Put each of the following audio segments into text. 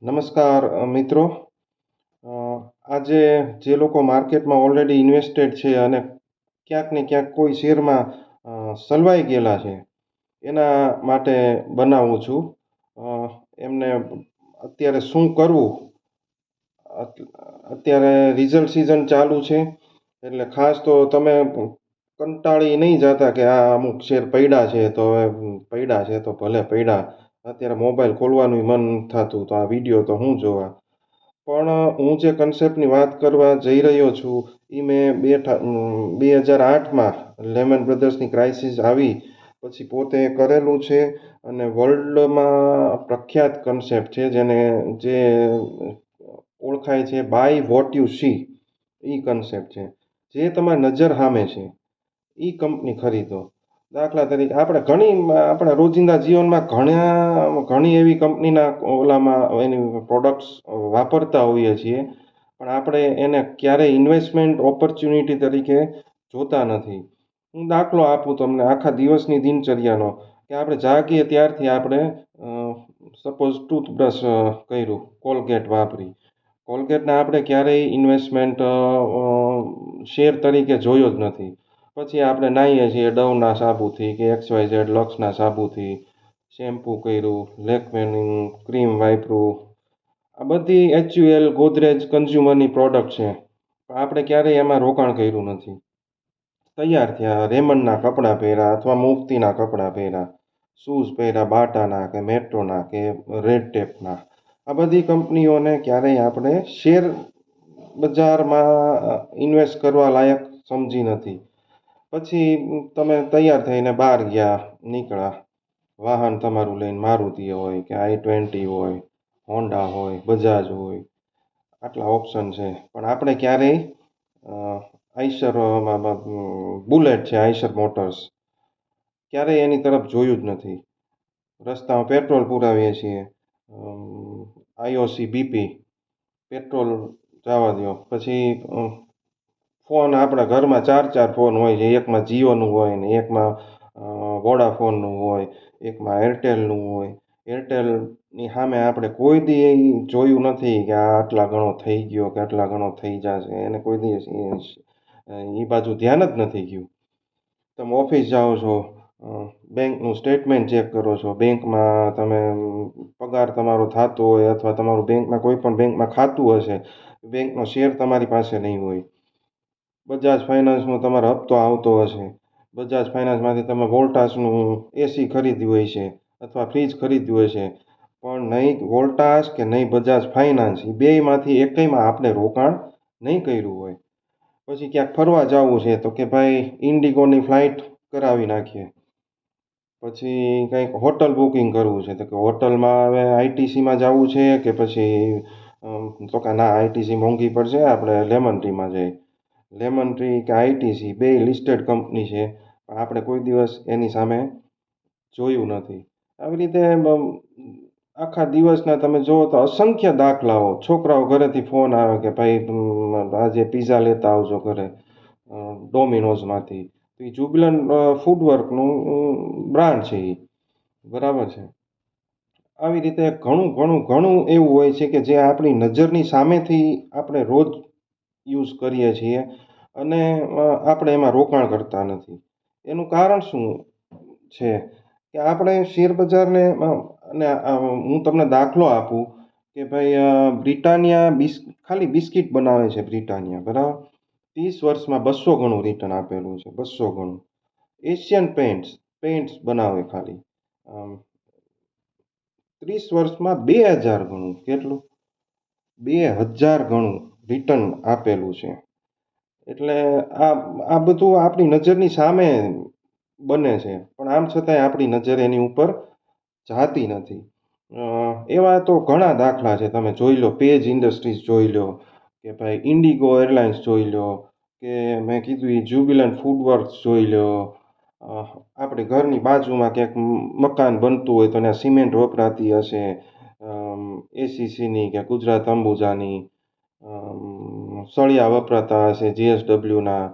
નમસ્કાર મિત્રો. અ, આજે જે લોકો માર્કેટમાં ઓલરેડી ઇન્વેસ્ટેડ છે અને ક્યાંક ને ક્યાંક કોઈ શેરમાં સલવાઈ ગયેલા છે એના માટે બનાવું છું. અ, એમને અત્યારે શું કરવું, અત્યારે રિઝલ્ટ સિઝન ચાલુ છે એટલે ખાસ તો તમે કંટાળી નહીં જતા કે આ અમુક શેર પડ્યા છે તો હવે પડ્યા છે તો ભલે પડ્યા. અત્યારે મોબાઈલ ખોલવાનું મન થતું તો આ વિડીયો તો હું જોવા. પણ હું જે કન્સેપ્ટની વાત કરવા જઈ રહ્યો છું એ મેં 2008માં લેમન બ્રધર્સની ક્રાઇસિસ આવી પછી પોતે કરેલું છે. અને વર્લ્ડમાં પ્રખ્યાત કન્સેપ્ટ છે જે ઓળખાય છે બાય વોટ યુ સી. એ કન્સેપ્ટ છે જે તમારી નજર સામે છે એ કંપની ખરીદો. દાખલા તરીકે આપણે રોજિંદા જીવનમાં ઘણી એવી કંપનીના ઓલામાં એની પ્રોડક્ટ્સ વાપરતા હોઈએ છીએ, પણ આપણે એને ક્યારેય ઇન્વેસ્ટમેન્ટ ઓપોર્ચ્યુનિટી તરીકે જોતા નથી. હું દાખલો આપું તમને આખા દિવસની દિનચર્યાનો, કે આપણે જાગીએ ત્યારથી આપણે સપોઝ ટૂથબ્રશ કર્યું, કોલગેટ વાપરી. કોલગેટને આપણે ક્યારેય ઇન્વેસ્ટમેન્ટ શેર તરીકે જોયો જ નથી. પછી આપણે નાહીએ છીએ ડવના સાબુથી કે XYZ લક્સના સાબુથી, શેમ્પૂ કર્યું, લેકમેનું ક્રીમ વાપર્યું. આ બધી HUL ગોદરેજ કન્ઝ્યુમરની પ્રોડક્ટ છે, પણ આપણે ક્યારેય એમાં રોકાણ કર્યું નથી. તૈયાર થયા, રેમન્ડના કપડાં પહેર્યા અથવા મુફ્તીના કપડાં પહેર્યા, શૂઝ પહેર્યા બાટાના કે મેટ્રોના કે રેડ ટેપના. આ બધી કંપનીઓને ક્યારેય આપણે શેર બજારમાં ઇન્વેસ્ટ કરવા લાયક સમજી નથી. પછી તમે તૈયાર થઈને બહાર ગયા, નીકળ્યા, વાહન તમારું લઈને મારુતિ હોય કે I-20 હોય, હોન્ડા હોય, બજાજ હોય, આટલા ઓપ્શન છે. પણ આપણે ક્યારેય આઈશર બુલેટ છે, આઈશર મોટર્સ, ક્યારેય એની તરફ જોયું જ નથી. રસ્તામાં પેટ્રોલ પુરાવીએ છીએ, IOC BP, પેટ્રોલ જવા દો. પછી ફોન, આપણા ઘરમાં ચાર ચાર ફોન હોય છે, એકમાં જીઓનું હોય ને એકમાં વોડાફોનનું હોય, એકમાં એરટેલનું હોય. એરટેલની સામે આપણે કોઈ દી જોયું નથી કે આ આટલા ગણો થઈ ગયો કે આટલા ગણો થઈ જશે, એને કોઈ દી એ બાજુ ધ્યાન જ નથી ગયું. તમે ઓફિસ જાઓ છો, બેંકનું સ્ટેટમેન્ટ ચેક કરો છો, બેંકમાં તમે પગાર તમારો થતો હોય અથવા તમારું બેંકમાં કોઈ પણ બેંકમાં ખાતું હશે, બેંકનો શેર તમારી પાસે નહીં હોય. બજાજ ફાઇનાન્સનો તમારો હપ્તો આવતો હશે, બજાજ ફાઇનાન્સમાંથી તમે વોલ્ટાસનું એસી ખરીદ્યું હોય છે અથવા ફ્રીજ ખરીદ્યું હોય છે, પણ નહીં વોલ્ટાસ કે નહીં બજાજ ફાઇનાન્સ, એ બેયમાંથી એકયમાં આપણે રોકાણ નહીં કર્યું હોય. પછી ક્યાંક ફરવા જવું છે તો કે ભાઈ ઇન્ડિગોની ફ્લાઇટ કરાવી નાખીએ. પછી કંઈક હોટલ બુકિંગ કરવું છે તો કે હોટલમાં હવે આઈટીસીમાં જવું છે કે પછી તો કે ના, આઈટીસી મોંઘી પડશે, આપણે લેમન ટ્રીમાં જઈએ. લેમન ટ્રી કે આઈટીસી બે લિસ્ટેડ કંપની છે, પણ આપણે કોઈ દિવસ એની સામે જોયું નથી. આવી રીતે આખા દિવસના તમે જુઓ તો અસંખ્ય દાખલાઓ. છોકરાઓ ઘરેથી ફોન આવે કે ભાઈ આજે પિઝા લેતા આવજો ઘરે, ડોમિનોઝમાંથી. તો એ જુબિલન્ટ ફૂડવર્કનું બ્રાન્ડ છે એ, બરાબર છે. આવી રીતે ઘણું ઘણું ઘણું એવું હોય છે કે જે આપણી નજરની સામેથી આપણે રોજ યુઝ કરીએ છીએ અને આપણે એમાં રોકાણ કરતા નથી. એનું કારણ શું છે કે આપણે શેર બજારને અને હું તમને દાખલો આપું કે ભાઈ બ્રિટાનિયા ખાલી બિસ્કિટ બનાવે છે બ્રિટાનિયા, બરાબર. 30 વર્ષમાં 200 ગણું રિટર્ન આપેલું છે, 200 ગણું. એશિયન પેન્ટ્સ બનાવે ખાલી 30 વર્ષમાં 2000 ગણું, કેટલું, 2000 ગણું રિટર્ન આપેલું છે. એટલે આ આ બધું આપણી નજરની સામે બને છે, પણ આમ છતાંય આપણી નજર એની ઉપર જાતી નથી. એવા તો ઘણા દાખલા છે, તમે જોઈ લો, પેજ ઇન્ડસ્ટ્રીઝ જોઈ લો, કે ભાઈ ઇન્ડિગો એરલાઇન્સ જોઈ લો, કે મેં કીધું એ જ્યુબિલન્ટ ફૂડવર્ક્સ જોઈ લો. આપણે ઘરની બાજુમાં ક્યાંક મકાન બનતું હોય તો ત્યાં સિમેન્ટ વપરાતી હશે, એસીસીની કે ગુજરાત અંબુજાની. સળિયા વપરાતા હશે JSWના,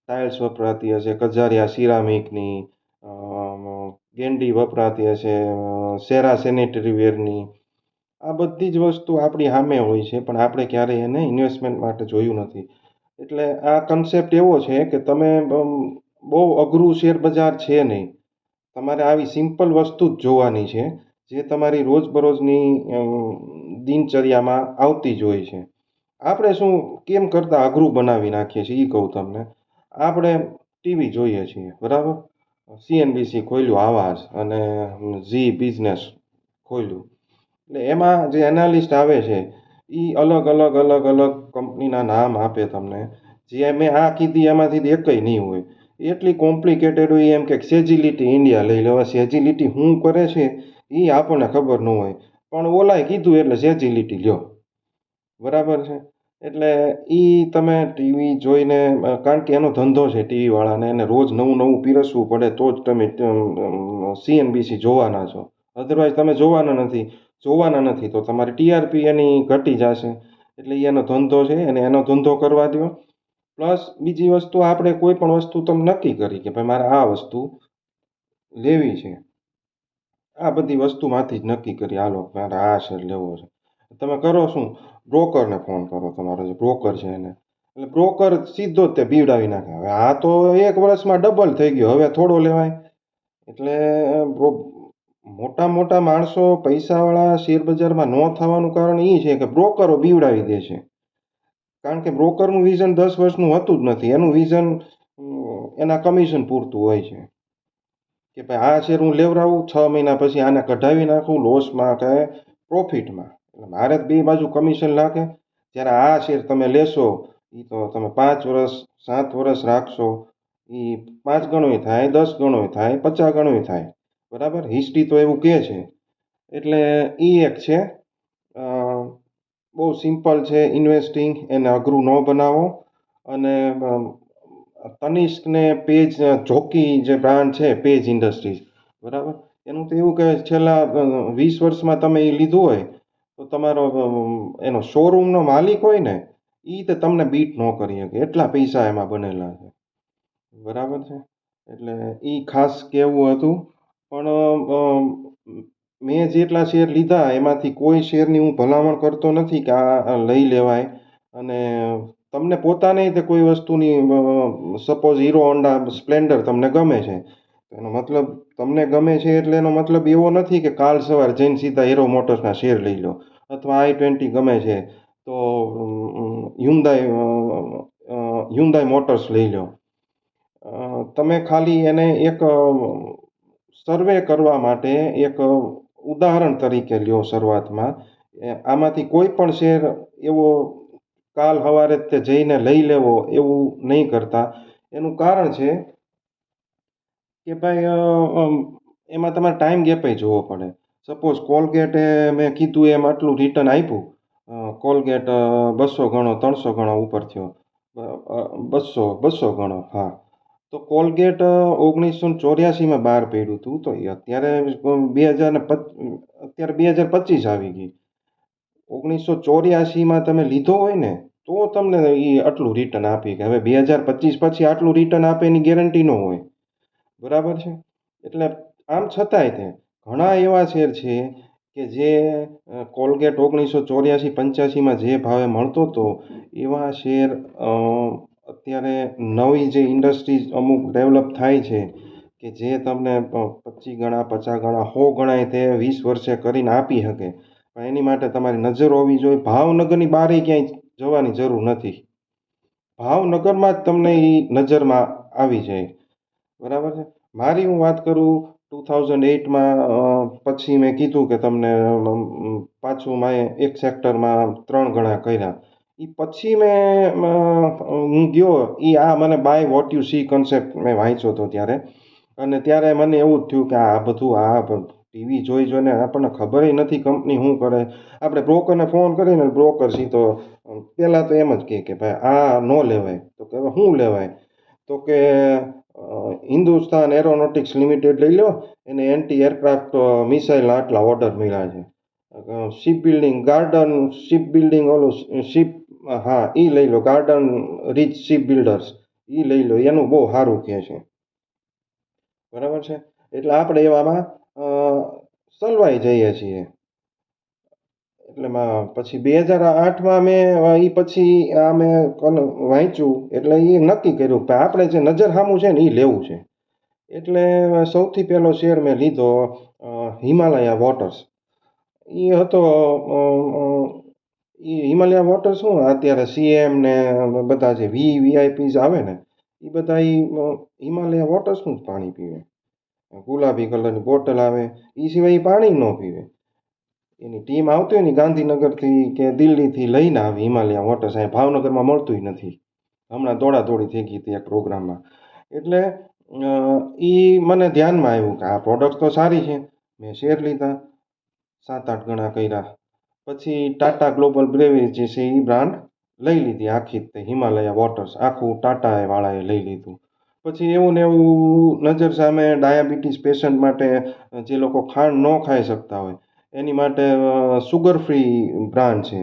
ટાઇલ્સ વપરાતી હશે કજારિયા સિરામિકની, ગેંડી વપરાતી હશે સેરા સેનેટરી વેરની. આ બધી જ વસ્તુ આપણી સામે હોય છે પણ આપણે ક્યારેય એને ઇન્વેસ્ટમેન્ટ માટે જોયું નથી. એટલે આ કન્સેપ્ટ એવો છે કે તમે બહુ અઘરું શેર બજાર છે નહીં. તમારે આવી સિમ્પલ વસ્તુ જ જોવાની છે જે તમારી રોજબરોજની દિનચર્યામાં આવતી જ હોય છે. આપણે શું કેમ કરતા અઘરું બનાવી નાખીએ છીએ એ કહું તમને. આપણે ટીવી જોઈએ છીએ બરાબર. સીએનબીસી ખોલ્યું આવાજ અને ઝી બિઝનેસ ખોલ્યું. એટલે એમાં જે એનાલિસ્ટ આવે છે એ અલગ અલગ કંપનીના નામ આપે તમને. જે મેં આ કીધી એમાંથી એકય નહીં હોય. એટલી કોમ્પ્લિકેટેડ હોય એમ કે સેજિલિટી ઇન્ડિયા લઈ લો. હવે સેજિલિટી શું કરે છે એ આપણને ખબર ન હોય પણ ઓલાએ કીધું એટલે સેજિલિટી લ્યો. બરાબર છે. એટલે તમે ટીવી જોઈને કારણ કે એનો ધંધો છે ટીવી વાળાને એને રોજ નવું નવું પીરસવું પડે તો જ તમે સીએનબીસી જોવાના છો. અધરવાઇઝ તમે જોવાના નથી તો તમારી ટીઆરપી એની ઘટી જશે. એટલે એનો ધંધો છે એને એનો ધંધો કરવા દો. પ્લસ બીજી વસ્તુ આપણે કોઈ પણ વસ્તુ તમે નક્કી કરી કે ભાઈ મારે આ વસ્તુ લેવી છે. આ બધી વસ્તુમાંથી જ નક્કી કરી હાલો મારે આ શેર લેવો છે. તમે કરો શું? બ્રોકરને ફોન કરો. તમારો જે બ્રોકર છે એને. એટલે બ્રોકર સીધો જ તે બીવડાવી નાખે. હવે આ તો 1 વર્ષમાં ડબલ થઈ ગયો હવે થોડો લેવાય. એટલે મોટા મોટા માણસો પૈસાવાળા શેર બજારમાં ન થવાનું કારણ એ છે કે બ્રોકરો બીવડાવી દે છે. કારણ કે બ્રોકરનું વિઝન 10 વર્ષનું હોતું જ નથી. એનું વિઝન એના કમિશન પૂરતું હોય છે કે ભાઈ આ શેર હું લેવડાવું 6 મહિના પછી આને કઢાવી નાખું લોસમાં કે પ્રોફિટમાં. એટલે મારે બે બાજુ કમિશન લાગે. જ્યારે આ શેર તમે લેશો એ તો તમે 5 વર્ષ 7 વર્ષ રાખશો એ 5 ગણોય થાય 10 ગણોય થાય 50 ગણોય થાય. બરાબર. હિસ્ટ્રી તો એવું કહે છે. એટલે એ એક છે. અ, બહુ સિમ્પલ છે ઇન્વેસ્ટિંગ. એને અઘરું ન બનાવો. અને તનિષ્કને પેજ જોકી જે બ્રાન્ડ છે પેજ ઇન્ડસ્ટ્રીઝ બરાબર. એનું તો એવું કે છેલ્લા 20 વર્ષમાં તમે એ લીધું હોય તો તમારો એનો શોરૂમનો માલિક હોય ને એ તો તમને બીટ ન કરી શકે એટલા પૈસા એમાં બનેલા છે. બરાબર છે. એટલે એ ખાસ કેવું હતું. પણ મેં જેટલા શેર લીધા એમાંથી કોઈ શેરની હું ભલામણ કરતો નથી કે આ લઈ લેવાય. અને તમને પોતાને તે કોઈ વસ્તુની સપોઝ હીરો હોન્ડા સ્પ્લેન્ડર તમને ગમે છે. એનો મતલબ તમને ગમે છે એટલે એનો મતલબ એવો નથી કે કાલ સવાર જઈને સીધા હીરો મોટર્સના શેર લઈ લો. અથવા i20 ગમે છે તો હ્યુન્ડાઈ મોટર્સ લઈ લો. તમે ખાલી એને એક સર્વે કરવા માટે એક ઉદાહરણ તરીકે લ્યો શરૂઆતમાં. આમાંથી કોઈ પણ શેર એવો કાલ સવારે તે જઈને લઈ લેવો એવું નહીં કરતા. એનું કારણ છે કે ભાઈ એમાં તમારે ટાઈમ ગેપે જોવો પડે. સપોઝ કોલગેટે મેં કીધું એમ આટલું રિટર્ન આપ્યું. કોલગેટ 200 ગણો 300 ગણો ઉપર થયો. 200 ગણો હા. તો કોલગેટ 1984માં બહાર પડ્યું હતું તો એ અત્યારે 2025 આવી ગઈ. 1984માં તમે લીધો હોય ને તો તમને એ આટલું રિટર્ન આપી કે હવે 2025 પછી આટલું રિટર્ન આપે એની ગેરંટી ન હોય. બરાબર છે. એટલે આમ છતાંય તે ઘણા એવા શેર છે કે જે કોલગેટ 1984-85માં જે ભાવે મળતો હતો એવા શેર અત્યારે નવી જે ઇન્ડસ્ટ્રીઝ અમુક ડેવલપ થાય છે કે જે તમને 25 ગણા 50 ગણા 100 ગણાય તે 20 વર્ષે કરીને આપી શકે. પણ એની માટે તમારી નજર હોવી જોઈએ. ભાવનગરની બહાર ક્યાંય જવાની જરૂર નથી. ભાવનગરમાં જ તમને એ નજરમાં આવી જાય. બરાબર છે. મારી હું વાત કરું 2008માં પછી મેં કીધું કે તમને પાછું મેં એક સેક્ટરમાં 3 ગણા કર્યા. એ પછી હું ગયો એ આ મને by what you see concept મેં વાંચ્યો હતો ત્યારે. અને ત્યારે મને એવું જ થયું કે આ બધું આ ટીવી જોઈને આપણને ખબર નથી કંપની શું કરે. આપણે બ્રોકરને ફોન કરીને બ્રોકર સીધો પહેલાં તો એમ જ કહે કે ભાઈ આ ન લેવાય. તો કે હવે શું લેવાય? તો કે હિન્દુસ્તાન એરોનોટિક્સ લિમિટેડ લઈ લો. એને એન્ટી એરક્રાફ્ટ મિસાઇલના આટલા ઓર્ડર મળ્યા છે. Ship building garden ship building ઓલું શિપ હા એ લઈ લો. ગાર્ડન રીચ શિપ બિલ્ડર્સ એ લઈ લો. એનું બહુ સારું કહે છે. બરાબર છે. એટલે આપણે એવામાં સલવાઈ જઈએ છીએ. એટલે પછી 2008માં મેં એ પછી આ મેં વાંચ્યું એટલે એ નક્કી કર્યું કે આપણે જે નજર સામું છે ને એ લેવું છે. એટલે સૌથી પહેલો શેર મેં લીધો હિમાલયા વોટર્સ. એ હતો એ હિમાલયા વોટર શું અત્યારે સીએમ ને બધા જે વીઆઈપીઝ આવે ને એ બધા હિમાલયા વોટર્સનું જ પાણી પીવે. ગુલાબી કલરની બોટલ આવે એ સિવાય એ પાણી ન પીવે. એની ટીમ આવતી હોય ને ગાંધીનગરથી કે દિલ્હીથી લઈને આવે હિમાલયા વોટર્સ. અહીં ભાવનગરમાં મળતું નથી. હમણાં દોડાદોડી થઈ ગઈ હતી એક પ્રોગ્રામમાં. એટલે એ મને ધ્યાનમાં આવ્યું કે આ પ્રોડક્ટ તો સારી છે. મેં શેર લીધા, 7-8 ગણા કર્યા. પછી ટાટા ગ્લોબલ બ્રેવેરી જે છે એ બ્રાન્ડ લઈ લીધી આખી તે હિમાલયા વોટર્સ આખું ટાટા વાળાએ લઈ લીધું. પછી એવું ને એવું નજર સામે ડાયાબિટીસ પેશન્ટ માટે જે લોકો ખાંડ ન ખાઈ શકતા હોય એની માટે સુગર ફ્રી બ્રાન્ડ છે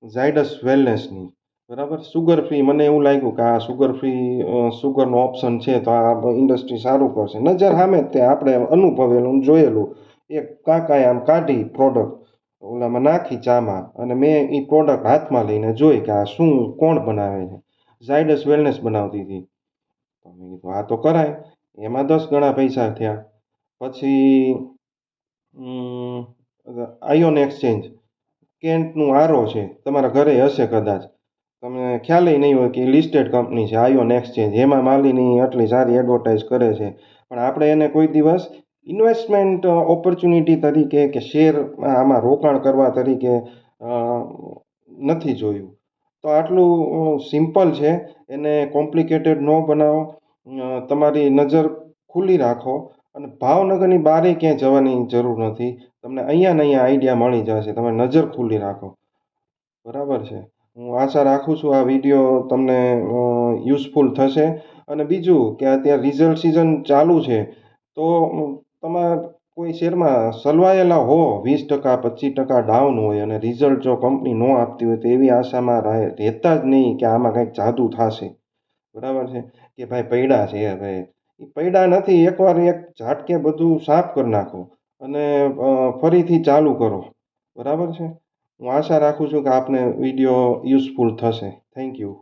ઝાયડસ વેલનેસની. બરાબર, સુગર ફ્રી. મને એવું લાગ્યું કે આ સુગર ફ્રી સુગરનો ઓપ્શન છે તો આ ઇન્ડસ્ટ્રી સારું કરશે. નજર સામે જ તે આપણે અનુભવેલું જોયેલું. એક કાકાએ આમ કાઢી પ્રોડક્ટ ઓલામાં નાખી ચામાં અને મેં એ પ્રોડક્ટ હાથમાં લઈને જોઈ કે આ શું કોણ બનાવે છે. ઝાયડસ વેલનેસ બનાવતી હતી. તો મેં કીધું આ તો કરાય. એમાં 10 ગણા પૈસા થયા. પછી આયોન એક્સચેન્જ કેન્ટનું આરો છે, તમારા ઘરે હશે કદાચ, તમને ખ્યાલ નહીં હોય કે લિસ્ટેડ કંપની છે આયોન એક્સચેન્જ. હેમા માલિની આટલી સારી એડવર્ટાઇઝ કરે છે પણ આપણે એને કોઈ દિવસ ઇન્વેસ્ટમેન્ટ ઓપોર્ચ્યુનિટી તરીકે કે શેર આમાં રોકાણ કરવા તરીકે નથી જોયું. તો આટલું સિમ્પલ છે. એને કોમ્પ્લિકેટેડ ન બનાવો. તમારી નજર ખુલ્લી રાખો અને ભાવનગરની બહારે ક્યાંય જવાની જરૂર નથી. તમને અહીંયા ને અહીંયા આઈડિયા મળી જશે. તમે નજર ખુલ્લી રાખો. બરાબર છે. હું આશા રાખું છું આ વિડીયો તમને યુઝફુલ થશે. અને બીજું કે અત્યારે રિઝલ્ટ સિઝન ચાલુ છે તો તમે કોઈ શેરમાં સલવાયેલા હો 20%, 25% ડાઉન હોય અને રિઝલ્ટ જો કંપની ન આપતી હોય તો એવી આશામાં રહેતા જ નહીં કે આમાં કંઈક જાદુ થશે. બરાબર છે કે ભાઈ પૈડા છે ભાઈ, એ પૈડા નથી. એકવાર એક ઝાટકે બધું સાફ કરી નાખો અને ફરીથી ચાલુ કરો. બરાબર છે. હું આશા રાખું છું કે આપને વિડીયો યુઝફુલ થશે. Thank you.